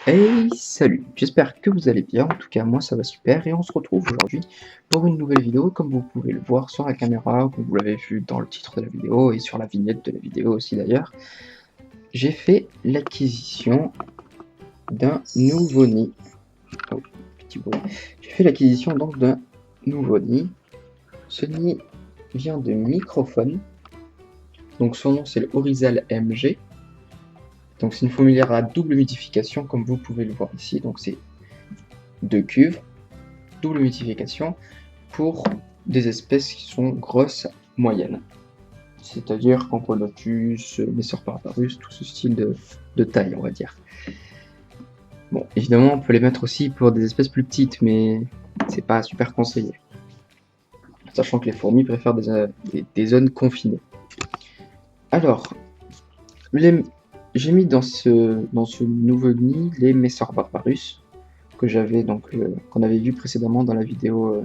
Hey, salut, j'espère que vous allez bien, en tout cas moi ça va super et on se retrouve aujourd'hui pour une nouvelle vidéo comme vous pouvez le voir sur la caméra, comme vous l'avez vu dans le titre de la vidéo et sur la vignette de la vidéo aussi d'ailleurs. J'ai fait l'acquisition d'un nouveau nid. Oh, petit bruit. J'ai fait l'acquisition donc d'un nouveau nid. Ce nid vient de Microphone, donc son nom c'est le Orizal MG. Donc c'est une fourmilière à double humidification comme vous pouvez le voir ici, donc c'est 2 cuves, double humidification pour des espèces qui sont grosses, moyennes. C'est-à-dire Campolotus, Messorparbarus, tout ce style de taille, on va dire. Bon, évidemment, on peut les mettre aussi pour des espèces plus petites, mais c'est pas super conseillé. Sachant que les fourmis préfèrent des zones confinées. Alors, j'ai mis dans ce nouveau nid les Messorbarbarus, que j'avais donc qu'on avait vu précédemment dans la vidéo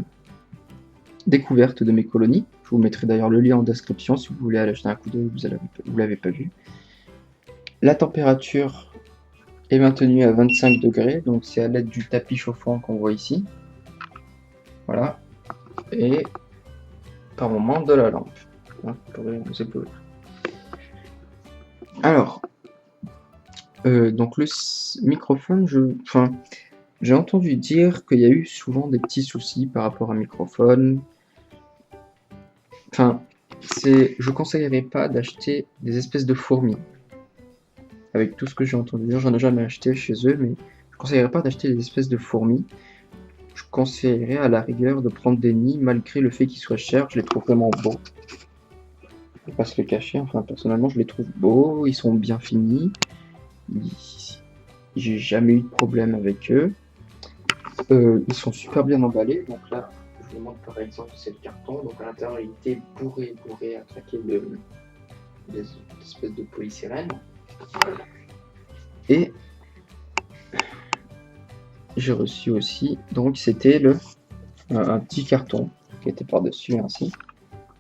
découverte de mes colonies. Je vous mettrai d'ailleurs le lien en description si vous voulez aller jeter un coup d'œil, vous l'avez pas vu. La température est maintenue à 25 degrés, donc c'est à l'aide du tapis chauffant qu'on voit ici. Voilà. Et par moment de la lampe, pour nous éblouir. Alors, donc le microphone, j'ai entendu dire qu'il y a eu souvent des petits soucis par rapport à un microphone. Enfin, je conseillerais pas d'acheter des espèces de fourmis. Avec tout ce que j'ai entendu dire, j'en ai jamais acheté chez eux, mais je conseillerais pas d'acheter des espèces de fourmis. Je conseillerais à la rigueur de prendre des nids, malgré le fait qu'ils soient chers, je les trouve vraiment beaux. Je vais pas se le cacher, enfin personnellement je les trouve beaux, ils sont bien finis. J'ai jamais eu de problème avec eux. Ils sont super bien emballés, donc là je vous montre par exemple c'est le carton, donc à l'intérieur il était bourré à craquer d'espèces de polysirène. Et j'ai reçu aussi, donc c'était un petit carton qui était par-dessus ainsi,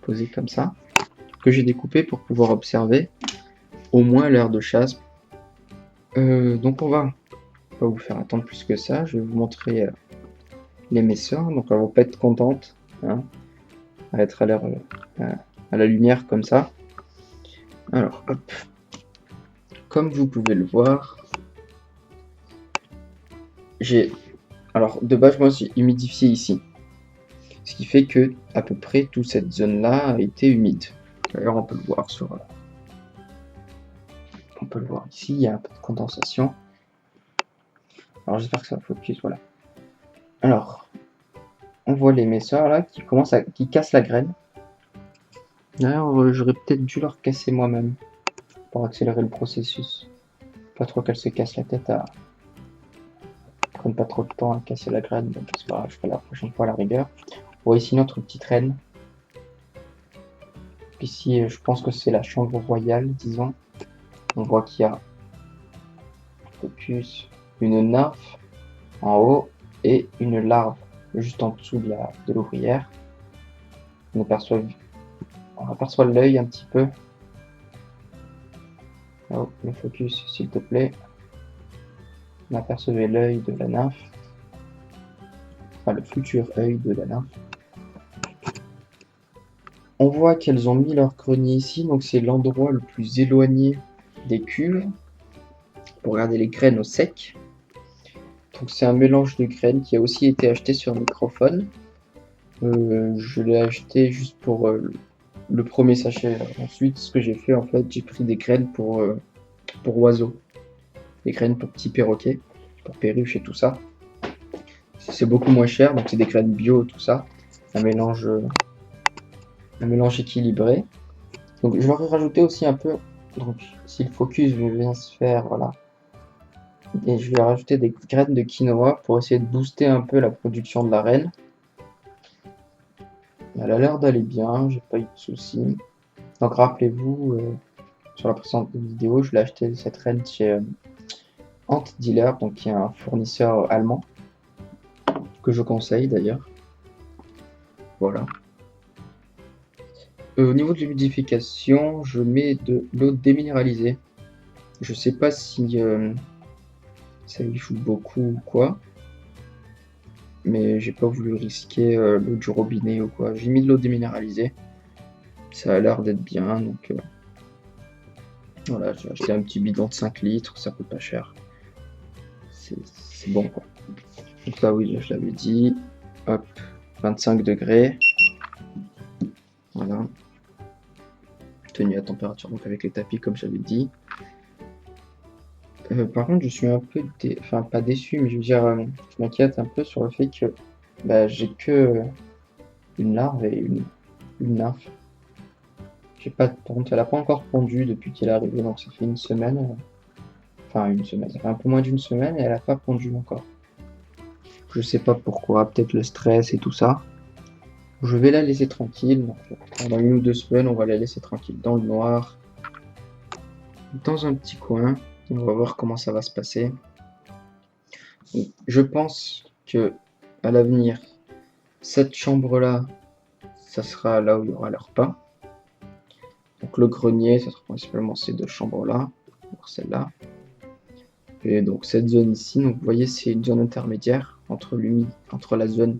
posé comme ça, que j'ai découpé pour pouvoir observer au moins l'heure de chasse. Donc on va pas vous faire attendre plus que ça, je vais vous montrer les messeurs, donc elles vont pas être contentes hein, à être à la lumière comme ça. Alors hop, comme vous pouvez le voir, alors de base moi j'ai humidifié ici, ce qui fait que à peu près toute cette zone là a été humide. D'ailleurs on peut le voir ici, il y a un peu de condensation. Alors j'espère que ça focus, voilà. Alors, on voit les messeurs là qui cassent la graine. D'ailleurs, j'aurais peut-être dû leur casser moi-même pour accélérer le processus. Pas trop qu'elles se cassent la tête prennent pas trop de temps à casser la graine, donc c'est pas grave, je ferai la prochaine fois à la rigueur. On voit ici notre petite reine. Ici, je pense que c'est la chambre royale, disons. On voit qu'il y a focus, une nymphe en haut et une larve juste en dessous de l'ouvrière. On aperçoit l'œil un petit peu. Oh, le focus s'il te plaît. On apercevait l'œil de la nymphe. Enfin, le futur œil de la nymphe. On voit qu'elles ont mis leur grenier ici, donc c'est l'endroit le plus éloigné des cuves pour garder les graines au sec. Donc c'est un mélange de graines qui a aussi été acheté sur Microphone. Je l'ai acheté juste pour le premier sachet. Ensuite, ce que j'ai fait, en fait, j'ai pris des graines pour oiseaux, des graines pour petits perroquets, pour perruches et tout ça. C'est beaucoup moins cher, donc c'est des graines bio, tout ça. Un mélange équilibré. Donc je leur ai rajouté aussi un peu, donc si le focus veut bien se faire, voilà. Et je vais rajouter des graines de quinoa pour essayer de booster un peu la production de la reine. Elle a l'air d'aller bien, j'ai pas eu de soucis. Donc rappelez-vous, sur la précédente vidéo, je l'ai acheté cette reine chez Ant Dealer, donc qui est un fournisseur allemand, que je conseille d'ailleurs. Voilà. Au niveau de l'humidification, je mets de l'eau déminéralisée. Je sais pas si ça y joue beaucoup ou quoi. Mais j'ai pas voulu risquer l'eau du robinet ou quoi. J'ai mis de l'eau déminéralisée. Ça a l'air d'être bien, donc voilà, j'ai acheté un petit bidon de 5 litres, ça coûte pas cher. C'est bon quoi. Donc là oui, je l'avais dit. Hop, 25 degrés. Voilà. Tenue à température, donc avec les tapis comme j'avais dit. Par contre, je suis un peu, enfin pas déçu, mais je veux dire, je m'inquiète un peu sur le fait que bah, j'ai que une larve et une nymphe. J'ai pas, par contre, elle a pas encore pondu depuis qu'elle est arrivée, donc ça fait une semaine. Enfin, une semaine, ça fait un peu moins d'une semaine et elle a pas pondu encore. Je sais pas pourquoi, peut-être le stress et tout ça. Je vais la laisser tranquille, donc pendant 1 ou 2 semaines, on va la laisser tranquille dans le noir, dans un petit coin. On va voir comment ça va se passer. Donc, je pense que à l'avenir, cette chambre-là, ça sera là où il y aura les repas. Donc le grenier, ça sera principalement ces 2 chambres-là, celle-là. Et donc cette zone ici, donc vous voyez, c'est une zone intermédiaire entre la zone,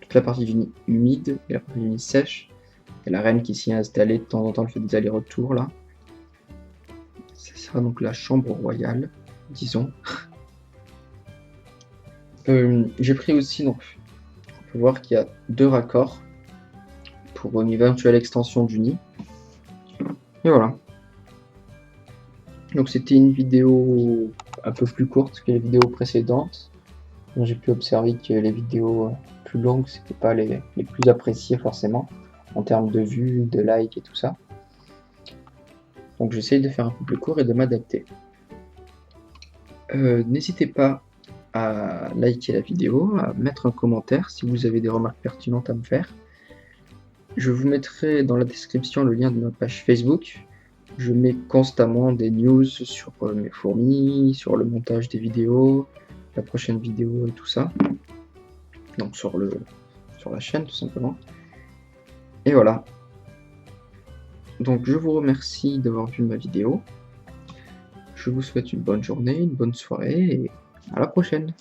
toute la partie humide et la partie sèche. Il y a la reine qui s'y est installée de temps en temps, elle fait des allers-retours là. Ça sera donc la chambre royale, disons. J'ai pris aussi, donc, on peut voir qu'il y a 2 raccords pour une éventuelle extension du nid. Et voilà. Donc c'était une vidéo un peu plus courte que les vidéos précédentes. J'ai pu observer que les vidéos plus longues, c'était pas les plus appréciées forcément, en termes de vues, de likes et tout ça. Donc j'essaye de faire un peu plus court et de m'adapter. N'hésitez pas à liker la vidéo, à mettre un commentaire si vous avez des remarques pertinentes à me faire. Je vous mettrai dans la description le lien de ma page Facebook. Je mets constamment des news sur mes fourmis, sur le montage des vidéos, la prochaine vidéo et tout ça. Donc sur la chaîne tout simplement. Et voilà. Donc je vous remercie d'avoir vu ma vidéo. Je vous souhaite une bonne journée, une bonne soirée et à la prochaine.